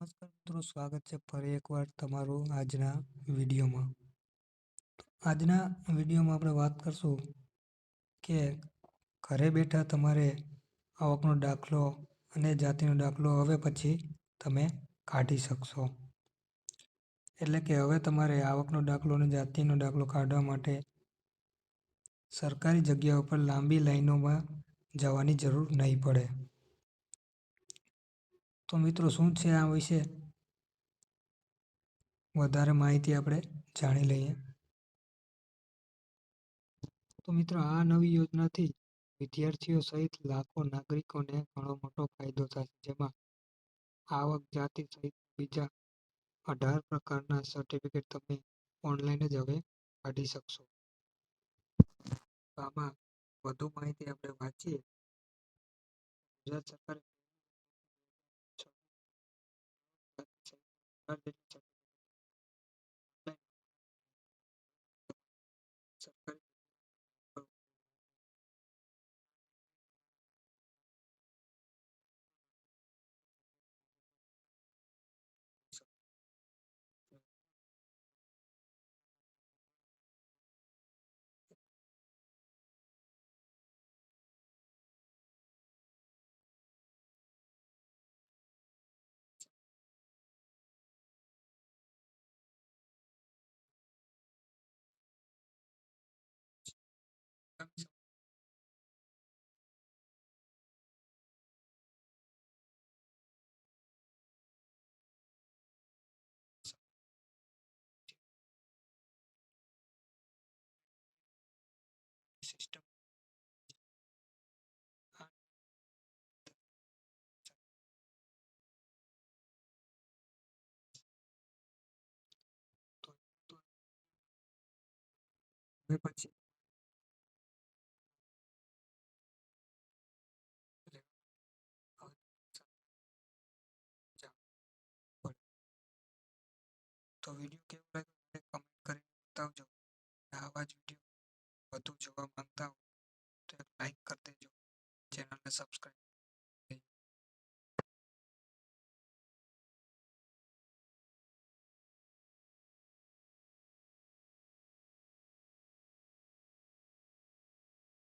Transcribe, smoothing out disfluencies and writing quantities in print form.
નમસ્કાર મિત્રો, સ્વાગત છે ફરી એકવાર તમારું આજના વિડીયોમાં. આજના વિડીયોમાં આપણે વાત કરશું કે ઘરે બેઠા તમારે આવકનો દાખલો અને જાતિનો દાખલો હવે પછી તમે કાઢી શકશો. એટલે કે હવે તમારે આવકનો દાખલો અને જાતિનો દાખલો કાઢવા માટે સરકારી જગ્યાઓ પર લાંબી લાઈનોમાં જવાની જરૂર નહીં પડે. તો મિત્રો, શું છે આ વિશે વધારે માહિતી આપણે જાણી લઈએ. તો મિત્રો, આ નવી યોજનાથી વિદ્યાર્થીઓ સહિત લાખો નાગરિકોને ઘણો મોટો ફાયદો થશે, જેમાં આવક, જાતિ સહિત બીજા 18 પ્રકારના સર્ટિફિકેટ તમે ઓનલાઈન જ હવે કાઢી શકશો. તો આમાં વધુ માહિતી આપણે વાંચીએ. ગુજરાત સરકારે સરકારી સિસ્ટમ હવે પછી તો વિડીયો કેવો લાગ્યો કમેન્ટ કરીને બતાવજો. આવા જ વિડીયો વધુ જોવા માંગતા હો તો એક લાઈક કરી દેજો, ચેનલને સબસ્ક્રાઈબ